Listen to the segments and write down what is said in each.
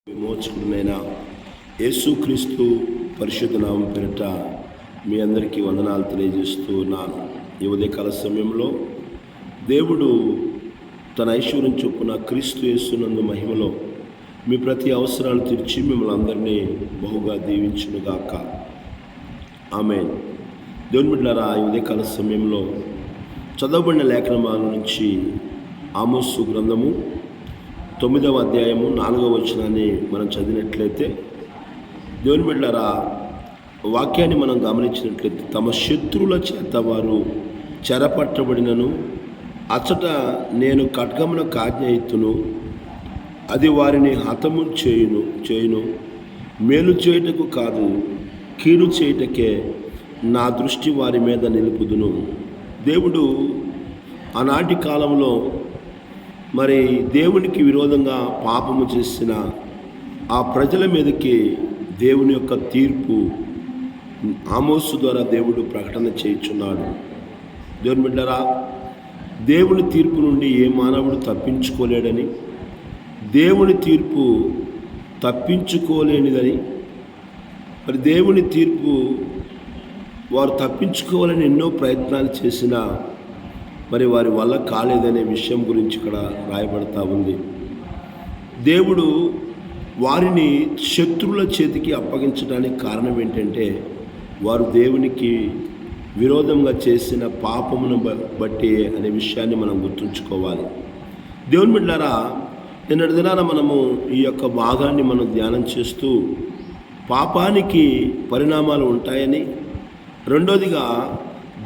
విమోచకుడైన యేసుక్రీస్తు పరిశుద్ధ నామం పేరిట మీ అందరికీ వందనాలు తెలియజేస్తూ ఉన్నాను. ఈ ఉదయకాల సమయంలో దేవుడు తన ఐశ్వర్యం చొప్పున క్రీస్తు యేసునందు మహిమలో మీ ప్రతి అవసరాలు తీర్చి మిమ్మల్ని అందరినీ బహుగా దీవించునుగాక. ఆమేన్. దేవుని బిడ్డలారా, ఈ ఉదయకాల సమయంలో చదవబడిన లేఖనమాల నుంచి ఆమోసు గ్రంథము 9వ అధ్యాయము 4వ వచనాన్ని మనం చదివినట్లయితే, దేవుని బిడ్డలారా, వాక్యాన్ని మనం గమనించినట్లయితే, తమ శత్రువుల చేత వారు చెరపట్టబడినను అచ్చట నేను ఖడ్గమునకు ఆజ్ఞ ఇత్తును, అది వారిని హతము చేయును మేలు చేయుటకు కాదు, కీడు చేయుటకే నా దృష్టి వారి మీద నిలుపుదును. దేవుడు ఆనాటి కాలంలో మరి దేవునికి విరోధంగా పాపము చేసిన ఆ ప్రజల మీదకి దేవుని యొక్క తీర్పు ఆమోసు ద్వారా దేవుడు ప్రకటన చేయుచున్నాడు. దేవుని బిడ్డలారా, దేవుని తీర్పు నుండి ఏ మానవుడు తప్పించుకోలేడని, దేవుని తీర్పు తప్పించుకోలేనిదని, మరి దేవుని తీర్పు వారు తప్పించుకోవాలని ఎన్నో ప్రయత్నాలు చేసినా మరి వారి వల్ల కాలేదనే విషయం గురించి ఇక్కడ రాయబడతా ఉంది. దేవుడు వారిని శత్రువుల చేతికి అప్పగించడానికి కారణం ఏంటంటే, వారు దేవునికి విరోధంగా చేసిన పాపమును బట్టి అనే విషయాన్ని మనం గుర్తుంచుకోవాలి. దేవుని బిడ్డలారా, నిన్నటి దినాన మనము ఈ యొక్క భాగాన్ని మనం ధ్యానం చేస్తూ పాపానికి పరిణామాలు ఉంటాయని, రెండోదిగా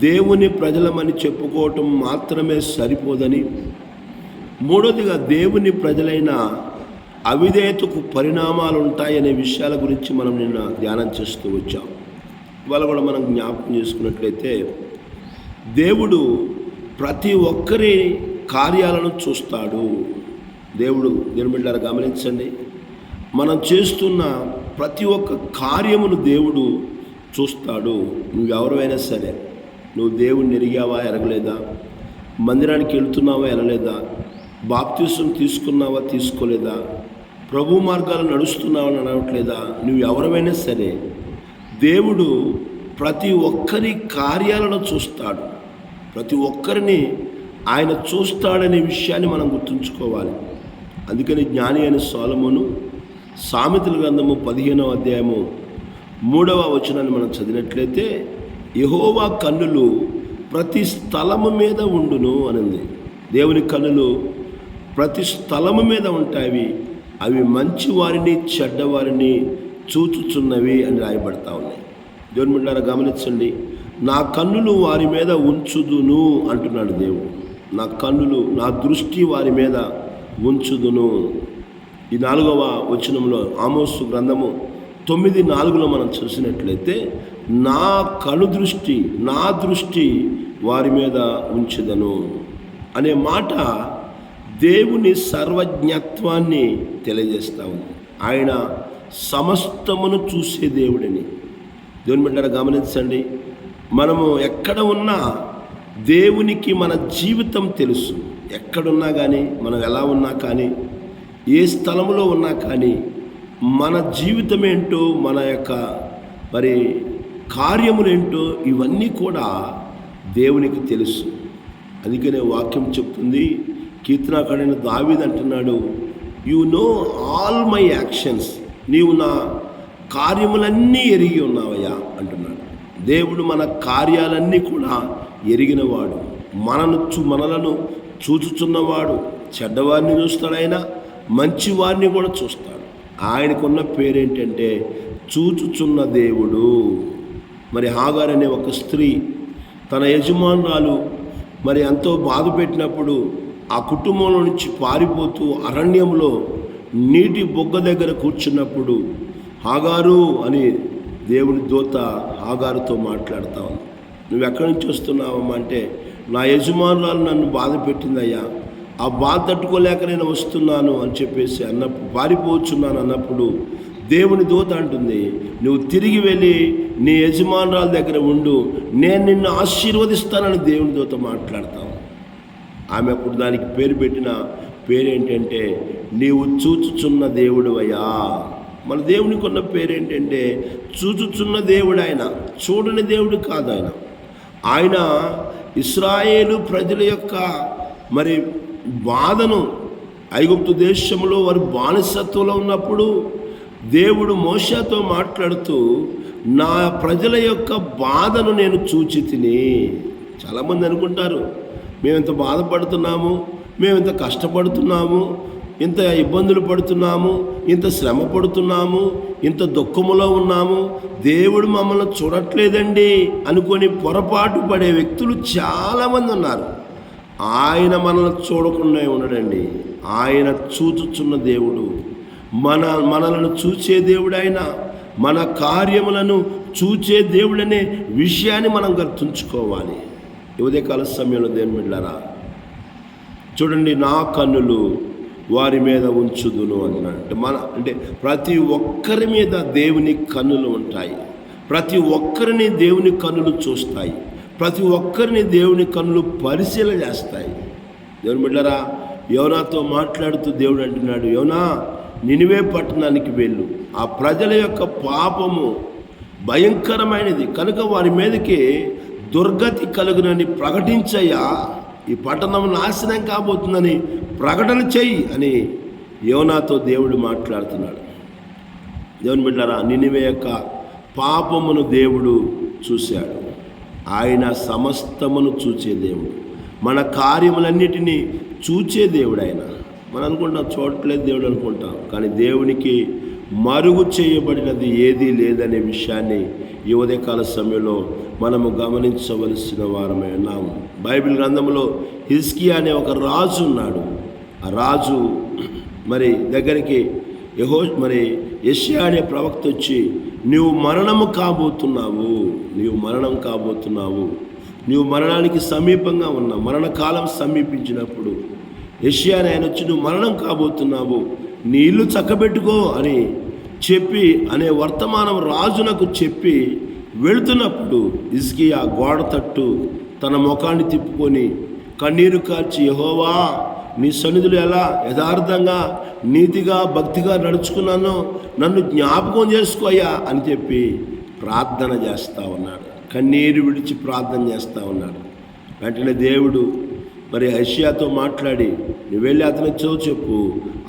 దేవుని ప్రజలమని చెప్పుకోవటం మాత్రమే సరిపోదని, మూడోదిగా దేవుని ప్రజలైన అవిధేయతకు పరిణామాలు ఉంటాయనే విషయాల గురించి మనం నిన్న ధ్యానం చేస్తూ వచ్చాం. ఇవాళ కూడా మనం జ్ఞాపకం చేసుకున్నట్లయితే, దేవుడు ప్రతి ఒక్కరి కార్యాలను చూస్తాడు. దేవుడు దేవుని బిడ్డలారా గమనించండి, మనం చేస్తున్న ప్రతి ఒక్క కార్యమును దేవుడు చూస్తాడు. నువ్వెవరైనా సరే, నువ్వు దేవుణ్ణి ఎరిగావా, ఎరగలేదా, మందిరానికి వెళ్తున్నావా, వెళ్ళలేదా, బాప్తిసం తీసుకున్నావా, తీసుకోలేదా, ప్రభు మార్గాలు నడుస్తున్నావా, నడవట్లేదా, నువ్వు ఎవరైనా సరే దేవుడు ప్రతి ఒక్కరి కార్యాలను చూస్తాడు. ప్రతి ఒక్కరిని ఆయన చూస్తాడనే విషయాన్ని మనం గుర్తుంచుకోవాలి. అందుకని జ్ఞాని అయిన సొలొమోను సామెతల గ్రంథము 15వ అధ్యాయము 3వ వచనాన్ని మనం చదివినట్లయితే, యెహోవా కన్నులు ప్రతి స్థలము మీద ఉండును అనింది. దేవుని కన్నులు ప్రతి స్థలము మీద ఉంటాయి, అవి మంచి వారిని చెడ్డవారిని చూచుచున్నవి అని రాయబడతా ఉన్నాయి. దేవుని బిడ్డలారా గమనించండి, నా కన్నులు వారి మీద ఉంచుదును అంటున్నాడు దేవుడు. నా కన్నులు, నా దృష్టి వారి మీద ఉంచుదును. ఈ 4వ వచనంలో ఆమోసు గ్రంథము 9:4లో మనం చూసినట్లయితే, నా కనుదృష్టి, నా దృష్టి వారి మీద ఉంచుదను అనే మాట దేవుని సర్వజ్ఞత్వాన్ని తెలియజేస్తా ఉంది. ఆయన సమస్తమును చూసే దేవుడని. దేవుని బిడ్డలారా గమనించండి, మనము ఎక్కడ ఉన్నా దేవునికి మన జీవితం తెలుసు. ఎక్కడున్నా కానీ, మనం ఎలా ఉన్నా కానీ, ఏ స్థలంలో ఉన్నా కానీ, మన జీవితం ఏంటో, మన యొక్క మరి కార్యములేంటో ఇవన్నీ కూడా దేవునికి తెలుసు. అందుకనే వాక్యం చెప్తుంది, కీర్తనాకారుడైన దావీదు అంటున్నాడు, you know all my actions, నీవు నా కార్యములన్నీ ఎరిగి ఉన్నావయ్యా అంటున్నాడు. దేవుడు మన కార్యాలన్నీ కూడా ఎరిగినవాడు, మనలను చూచుచున్నవాడు. చెడ్డవారిని చూస్తాడు, ఆయన మంచివారిని కూడా చూస్తాడు. ఆయనకున్న పేరేంటంటే చూచుచున్న దేవుడు. మరి హాగార్ అనే ఒక స్త్రీ తన యజమానురాలు మరి ఎంతో బాధ పెట్టినప్పుడు ఆ కుటుంబంలో నుంచి పారిపోతూ అరణ్యంలో నీటి బొగ్గ దగ్గర కూర్చున్నప్పుడు, హాగారు అని దేవుని దూత హాగారుతో మాట్లాడుతా ఉంది. నువ్వు ఎక్కడి నుంచి వస్తున్నావమ్మా అంటే, నా యజమానురాలు నన్ను బాధ పెట్టిందయ్యా, ఆ బాధ తట్టుకోలేక నేను వస్తున్నాను అని చెప్పేసి అన్నప్పుడు, పారిపోవచ్చున్నాను అన్నప్పుడు, దేవుని దూత అంటుంది, నువ్వు తిరిగి వెళ్ళి నీ యజమానురాల దగ్గర ఉండు, నేను నిన్ను ఆశీర్వదిస్తానని దేవుని దూత మాట్లాడతావు. ఆమె అప్పుడు దానికి పేరు పెట్టిన పేరేంటంటే నీవు చూచుచున్న దేవుడు అయ్యా. మన దేవునికి ఉన్న పేరేంటంటే చూచుచున్న దేవుడు. ఆయన చూడని దేవుడు కాదు. ఆయన ఇశ్రాయేలు ప్రజల యొక్క మరి బాధను, ఐగుప్తు దేశంలో వారు బానిసత్వంలో ఉన్నప్పుడు దేవుడు మోషేతో మాట్లాడుతూ నా ప్రజల యొక్క బాధను నేను చూచి తిని. చాలామంది అనుకుంటారు మేము ఇంత బాధపడుతున్నాము, మేము ఇంత కష్టపడుతున్నాము, ఇంత ఇబ్బందులు పడుతున్నాము, ఇంత శ్రమ పడుతున్నాము, ఇంత దుఃఖములో ఉన్నాము, దేవుడు మమ్మల్ని చూడట్లేదండి అనుకొని పొరపాటు పడే వ్యక్తులు చాలామంది ఉన్నారు. ఆయన మనల్ని చూడకుండా ఉండడండి. ఆయన చూచుచున్న దేవుడు, మనలను చూచే దేవుడు. ఆయన మన కార్యములను చూచే దేవుడనే విషయాన్ని మనం గుర్తుంచుకోవాలి. ఉదయకాల సమయంలో దేవుని బిడ్డలారా చూడండి, నా కన్నులు వారి మీద ఉంచుదును అన్నాడు. అంటే ప్రతి ఒక్కరి మీద దేవుని కన్నులు ఉంటాయి. ప్రతి ఒక్కరిని దేవుని కన్నులు చూస్తాయి. ప్రతి ఒక్కరిని దేవుని కన్నులు పరిశీలన చేస్తాయి. దేవుని బిడ్డలారా, యోనాతో మాట్లాడుతూ దేవుడు అంటున్నాడు, యోనా నినివే పట్టణానికి వెళ్ళు, ఆ ప్రజల యొక్క పాపము భయంకరమైనది కనుక వారి మీదకి దుర్గతి కలుగునని ప్రకటించయ్యా, ఈ పట్టణం నాశనం కాబోతుందని ప్రకటన చెయ్యి అని యోనాతో దేవుడు మాట్లాడుతున్నాడు. దేవుని బిడ్డలారా, నినివే యొక్క పాపమును దేవుడు చూశాడు. ఆయన సమస్తమును చూచే దేవుడు, మన కార్యములన్నిటినీ చూచే దేవుడు. ఆయన మనం అనుకుంటాం చూడట్లేదు దేవుడు అనుకుంటాం, కానీ దేవునికి మరుగు చేయబడినది ఏదీ లేదనే విషయాన్ని ఈ ఉదయకాల సమయంలో మనము గమనించవలసిన వారమై ఉన్నాము. బైబిల్ గ్రంథంలో హిజ్కియా అనే ఒక రాజు ఉన్నాడు. ఆ రాజు దగ్గరికి యెషయా అనే ప్రవక్త వచ్చి నీవు మరణం కాబోతున్నావు, నీవు మరణానికి సమీపంగా ఉన్నావు, మరణకాలం సమీపించినప్పుడు యెషయా ఆయన వచ్చి నువ్వు మరణం కాబోతున్నావు, నీ ఇల్లు చక్కబెట్టుకో అని చెప్పి అనే వర్తమానం రాజునకు చెప్పి వెళుతున్నప్పుడు హిజ్కియా గోడ తట్టు తన ముఖాన్ని తిప్పుకొని కన్నీరు కార్చి, యెహోవా నీ సన్నిధిలో ఎలా యథార్థంగా నీతిగా భక్తిగా నడుచుకున్నానో నన్ను జ్ఞాపకం చేసుకోయ్యా అని చెప్పి ప్రార్థన చేస్తూ ఉన్నాడు. కన్నీరు విడిచి ప్రార్థన చేస్తూ ఉన్నాడు. వెంటనే దేవుడు యెషయాతో మాట్లాడి నువ్వు వెళ్ళి అతనితో చెప్పు,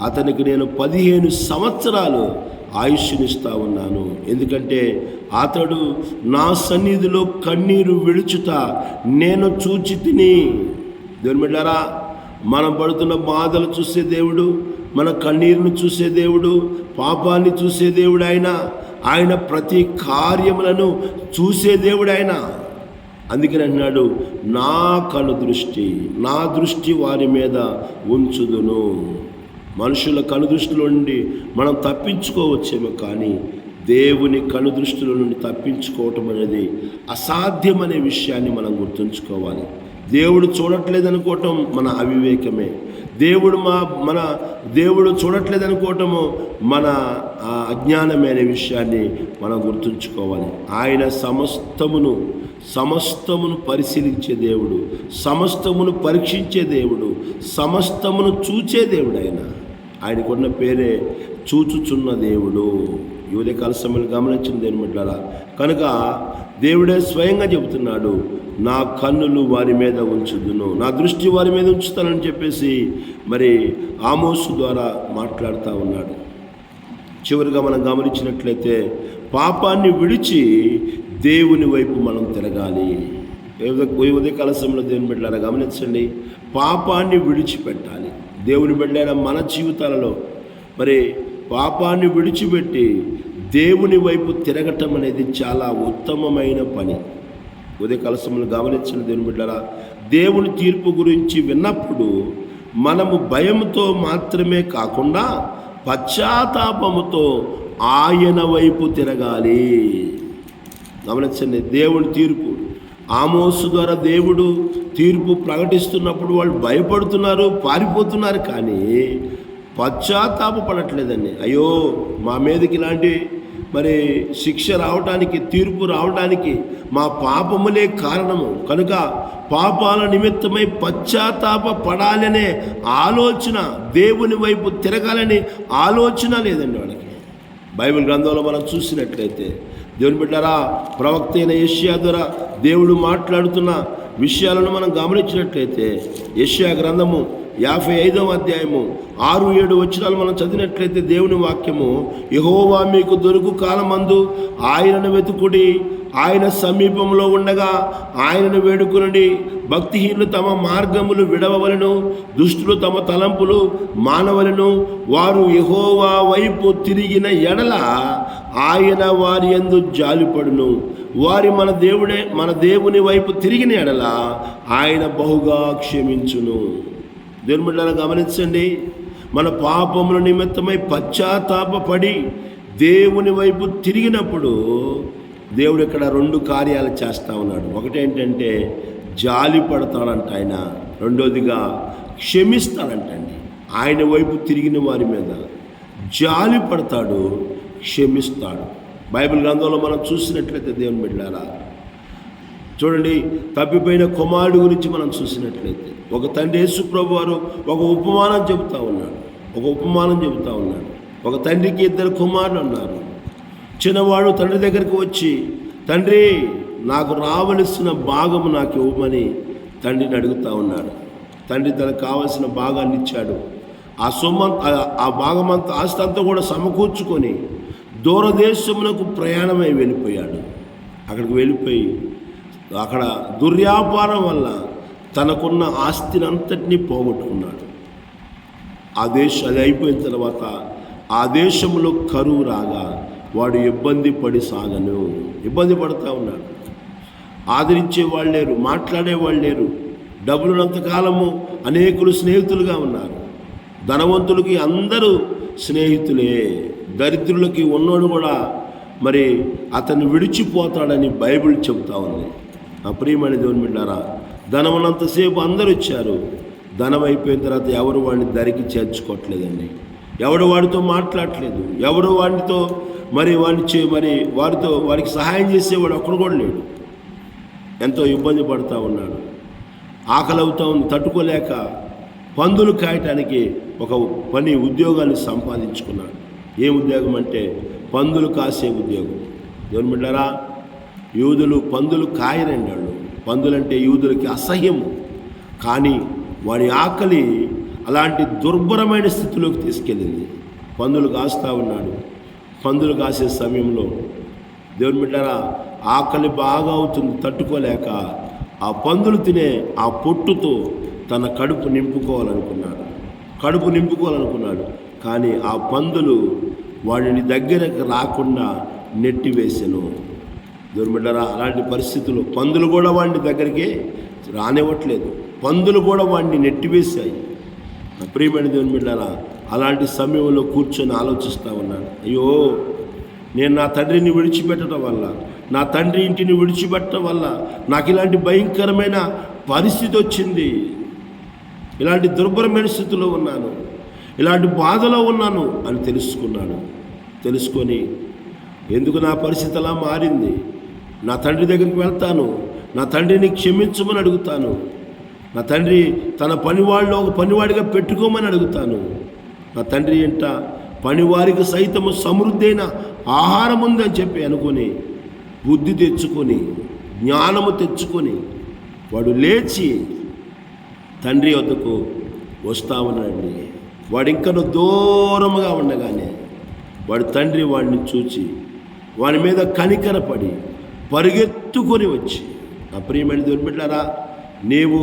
అతనికి నేను 15 సంవత్సరాలు ఆయుష్నిస్తా ఉన్నాను, ఎందుకంటే అతడు నా సన్నిధిలో కన్నీరు విడుచుట నేను చూచి తిని. దేవుని బిడ్డలారా, మనం పడుతున్న బాధలు చూసే దేవుడు, మన కన్నీరును చూసే దేవుడు, పాపాన్ని చూసే దేవుడు ఆయన ప్రతి కార్యములను చూసే దేవుడు ఆయన. అందుకని అంటున్నాడు, నా దృష్టి వారి మీద ఉంచుదును. మనుషుల కనుదృష్టిలో నుండి మనం తప్పించుకోవచ్చేమో, కానీ దేవుని కనుదృష్టిలో నుండి తప్పించుకోవటం అనేది అసాధ్యమనే విషయాన్ని మనం గుర్తుంచుకోవాలి. దేవుడు చూడట్లేదనుకోవటం మన అవివేకమే. దేవుడు చూడట్లేదనుకోవటము మన అజ్ఞానమే అనే విషయాన్ని మనం గుర్తుంచుకోవాలి. ఆయన సమస్తమును పరిశీలించే దేవుడు, సమస్తమును పరీక్షించే దేవుడు, సమస్తమును చూచే దేవుడు. ఆయనకున్న పేరే చూచుచున్న దేవుడు. ఈ ఉదయకాల సమయంలో గమనించిన దేవుని బిడ్డలారా, కనుక దేవుడే స్వయంగా చెబుతున్నాడు, నా కన్నులు వారి మీద ఉంచుదును, నా దృష్టి వారి మీద ఉంచుతానని చెప్పేసి ఆమోసు ద్వారా మాట్లాడుతూ ఉన్నాడు. చివరిగా మనం గమనించినట్లయితే పాపాన్ని విడిచి దేవుని వైపు మనం తిరగాలి. ఉదయకాల సమయంలో దేవుని బిడ్డలారా గమనించండి, పాపాన్ని విడిచిపెట్టాలి. దేవుని బిడ్డలైన మన జీవితాలలో పాపాన్ని విడిచిపెట్టి దేవుని వైపు తిరగటం అనేది చాలా ఉత్తమమైన పని. ఉదయకాల సమయంలో గమనించిన దేవుని బిడ్డలారా, దేవుని తీర్పు గురించి విన్నప్పుడు మనము భయంతో మాత్రమే కాకుండా పశ్చాత్తాపముతో ఆయన వైపు తిరగాలి. గమనించండి, దేవుని తీర్పు ఆమోసు ద్వారా దేవుడు తీర్పు ప్రకటిస్తున్నప్పుడు వాళ్ళు భయపడుతున్నారు, పారిపోతున్నారు, కానీ పశ్చాత్తాపడట్లేదండి. అయ్యో మా మీదకి ఇలాంటి శిక్ష రావడానికి, తీర్పు రావడానికి మా పాపములే కారణము, కనుక పాపాల నిమిత్తమై పశ్చాత్తాప పడాలనే ఆలోచన, దేవుని వైపు తిరగాలని ఆలోచన లేదండి వాడికి. బైబిల్ గ్రంథంలో మనం చూసినట్లయితే దేవుని బిడ్డలారా, ప్రవక్త అయిన యెషయా ద్వారా దేవుడు మాట్లాడుతున్న విషయాలను మనం గమనించినట్లయితే యెషయా గ్రంథము 55వ అధ్యాయము 6-7 వచనాలు మనం చదివినట్లయితే దేవుని వాక్యము, యెహోవా మీకు దొరుకు కాలమందు ఆయనను వెతుకుడి, ఆయన సమీపంలో ఉండగా ఆయనను వేడుకొనుడి. భక్తిహీనులు తమ మార్గములు విడవవలను, దుష్టులు తమ తలంపులు మానవలను. వారు యెహోవా వైపు తిరిగిన ఎడల ఆయన వారి యందు జాలిపడును. వారి మన దేవుని వైపు తిరిగిన ఎడల ఆయన బహుగా క్షమించును. దేవుని బిడ్డలారా గమనించండి, మన పాపముల నిమిత్తమై పశ్చాత్తాపపడి దేవుని వైపు తిరిగినప్పుడు దేవుడు ఇక్కడ 2 కార్యాలు చేస్తూ ఉన్నాడు. ఒకటేంటంటే జాలి పడతాడంట ఆయన, రెండోదిగా క్షమిస్తాడంటండి. ఆయన వైపు తిరిగిన వారి మీద జాలి పడతాడు, క్షమిస్తాడు. బైబిల్ గ్రంథంలో మనం చూసినట్లయితే దేవుని బిడ్డలారా చూడండి, తప్పిపోయిన కుమారుడు గురించి మనం చూసినట్లయితే ఒక తండ్రి యేసు ప్రభువు వారు ఒక ఉపమానం చెబుతూ ఉన్నాడు. ఒక తండ్రికి 2 కుమారులు ఉన్నారు. చిన్నవాడు తండ్రి దగ్గరికి వచ్చి, తండ్రి నాకు రావలసిన భాగము నాకు ఇవ్వమని తండ్రిని అడుగుతూ ఉన్నాడు. తండ్రి తనకు కావలసిన భాగాన్ని ఇచ్చాడు. ఆ భాగమంతా ఆస్తి అంతా కూడా సమకూర్చుకొని దూరదేశమునకు ప్రయాణమై వెళ్ళిపోయాడు. అక్కడికి వెళ్ళిపోయి అక్కడ దుర్వ్యాపారం వల్ల తనకున్న ఆస్తిని అంతటినీ పోగొట్టుకున్నాడు. అది అయిపోయిన తర్వాత ఆ దేశంలో కరువు రాగా వాడు ఇబ్బంది పడుతూ ఉన్నాడు. ఆదరించే వాళ్ళు లేరు, మాట్లాడేవాళ్ళు లేరు. డబ్బులున్నంతకాలము అనేకులు స్నేహితులుగా ఉన్నారు. ధనవంతులకి అందరూ స్నేహితులే, దరిద్రులకి ఉన్నోడు కూడా మరి అతన్ని విడిచిపోతాడని బైబిల్ చెబుతా ఉంది. నా ప్రియమైన దేవుని బిడ్డలారా, ధనం ఉన్నంతసేపు అందరూ ఇచ్చారు. ధనం అయిపోయిన తర్వాత ఎవరు వాడిని దరికి చేర్చుకోవట్లేదండి. ఎవడు వాడితో మాట్లాడట్లేదు. ఎవరు వాడితో వాడికి సహాయం చేసేవాడు ఒక్కడు కూడా లేడు. ఎంతో ఇబ్బంది పడుతూ ఉన్నాడు. ఆకలి అవుతా ఉంది, తట్టుకోలేక పందులు కాయటానికి ఒక ఉద్యోగాన్ని సంపాదించుకున్నాడు. ఏ ఉద్యోగం అంటే పందులు కాసే ఉద్యోగం. దేవుని బిడ్డలారా, యూదులు పందులు కాయరండి. వాళ్ళు పందులంటే యూదులకి అసహ్యము. కానీ వాడి ఆకలి అలాంటి దుర్భరమైన స్థితిలోకి తీసుకెళ్ళింది. పందులు కాస్తూ ఉన్నాడు. పందులు కాసే సమయంలో దేవుని బిడ్డలారా ఆకలి బాగా అవుతుంది, తట్టుకోలేక ఆ పందులు తినే ఆ పొట్టుతో తన కడుపు నింపుకోవాలనుకున్నాడు. కానీ ఆ పందులు వాడిని దగ్గరకు రాకుండా నెట్టివేసెను. దేవుని బిడ్డలారా, అలాంటి పరిస్థితుల్లో పందులు కూడా వాడిని దగ్గరికి రానివ్వట్లేదు. పందులు కూడా వాడిని నెట్టివేశాయి. ప్రియమైన దేవుని బిడ్డలారా, అలాంటి సమయంలో కూర్చొని ఆలోచిస్తూ ఉన్నాడు. అయ్యో, నేను నా తండ్రిని విడిచిపెట్టడం వల్ల, నా తండ్రి ఇంటిని విడిచిపెట్టడం వల్ల నాకు ఇలాంటి భయంకరమైన పరిస్థితి వచ్చింది. ఇలాంటి దుర్భరమైన స్థితిలో ఉన్నాను, ఇలాంటి బాధలో ఉన్నాను అని తెలుసుకొని ఎందుకు నా పరిస్థితి అలా మారింది, నా తండ్రి దగ్గరికి వెళ్తాను, నా తండ్రిని క్షమించమని అడుగుతాను, నా తండ్రి తన పనివాళ్ళలో ఒక పనివాడిగా పెట్టుకోమని అడుగుతాను, నా తండ్రి ఇంట పనివారికి సైతము సమృద్ధైన ఆహారం ఉందని చెప్పి అనుకొని బుద్ధి తెచ్చుకొని జ్ఞానము తెచ్చుకొని వాడు లేచి తండ్రి వద్దకు వస్తా ఉన్నాడండి. వాడు ఇంకా దూరముగా ఉండగానే వాడి తండ్రి వాడిని చూచి వాడి మీద కనికరపడి పరిగెత్తుకొని వచ్చి, నా ప్రియమైన దేవుని బిడ్డలారా, నీవు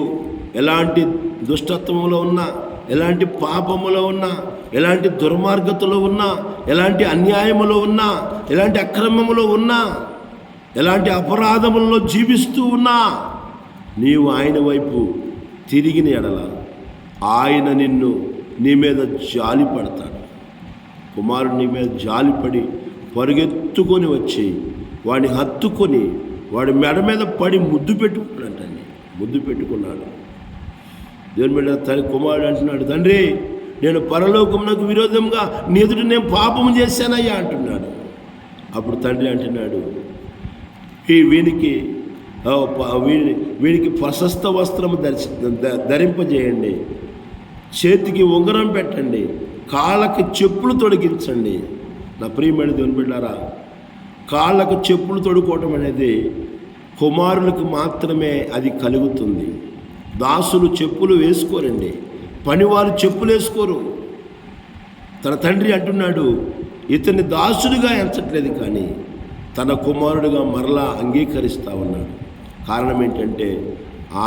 ఎలాంటి దుష్టత్వంలో ఉన్నా, ఎలాంటి పాపములో ఉన్నా, ఎలాంటి దుర్మార్గతలో ఉన్నా, ఎలాంటి అన్యాయములో ఉన్నా, ఎలాంటి అక్రమములో ఉన్నా, ఎలాంటి అపరాధములలో జీవిస్తూ ఉన్నా, నీవు ఆయన వైపు తిరిగిన ఎడల ఆయన నీ మీద జాలి పడతాడు. కుమారుడు నీ మీద జాలిపడి పరిగెత్తుకొని వచ్చి వాడిని హత్తుకొని వాడి మెడ మీద పడి ముద్దు పెట్టుకున్నాడు. దేవుని మీద కుమారుడు అంటున్నాడు, తండ్రి, నేను పరలోకమునకు విరోధంగా నీ ఎదుట నేను పాపం చేశానయ్యా అంటున్నాడు. అప్పుడు తండ్రి అంటున్నాడు, వీనికి వీడికి ప్రశస్త వస్త్రం ధరింపజేయండి, చేతికి ఉంగరం పెట్టండి, కాళ్ళకి చెప్పులు తొడిగించండి. నా ప్రియమైన దేవుని బిడ్డారా, కాళ్ళకు చెప్పులు తొడుకోవడం అనేది కుమారులకు మాత్రమే అది కలుగుతుంది. దాసులు చెప్పులు వేసుకోరండి, పనివారు చెప్పులు వేసుకోరు. తన తండ్రి అంటున్నాడు, ఇతన్ని దాసుడిగా ఎంచట్లేదు కానీ తన కుమారుడిగా మరలా అంగీకరిస్తా ఉన్నాడు. కారణం ఏంటంటే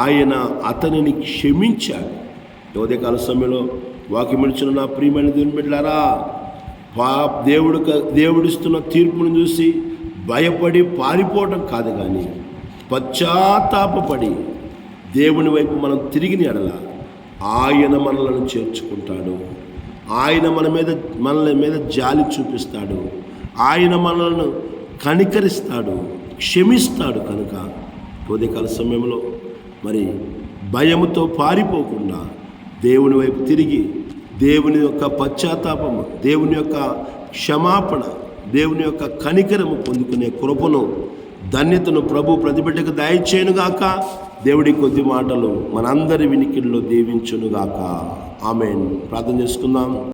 ఆయన అతనిని క్షమించాడు. ఉదయకాల సమయంలో వాక్యమిచ్చిన నా ప్రియమైన దేవుని బిడ్డలారా, దేవుడిస్తున్న తీర్పును చూసి భయపడి పారిపోవడం కాదు, కానీ పశ్చాత్తాపపడి దేవుని వైపు మనం తిరిగిన ఎడల ఆయన మనలను చేర్చుకుంటాడు. ఆయన మనల మీద జాలి చూపిస్తాడు. ఆయన మనలను కనికరిస్తాడు, క్షమిస్తాడు. కనుక ఉదయకాల సమయంలో మరి భయముతో పారిపోకుండా దేవుని వైపు తిరిగి దేవుని యొక్క పశ్చాత్తాపము, దేవుని యొక్క క్షమాపణ, దేవుని యొక్క కనికరము పొందుకునే కృపను, ధన్యతను ప్రభు ప్రతిబిడ్డకు దయచేయునుగాక. దేవుడి కొద్ది మాటలు మనందరి వినికిడిలో దీవించునుగాక. ఆమేన్. ప్రార్థన చేసుకుందాం.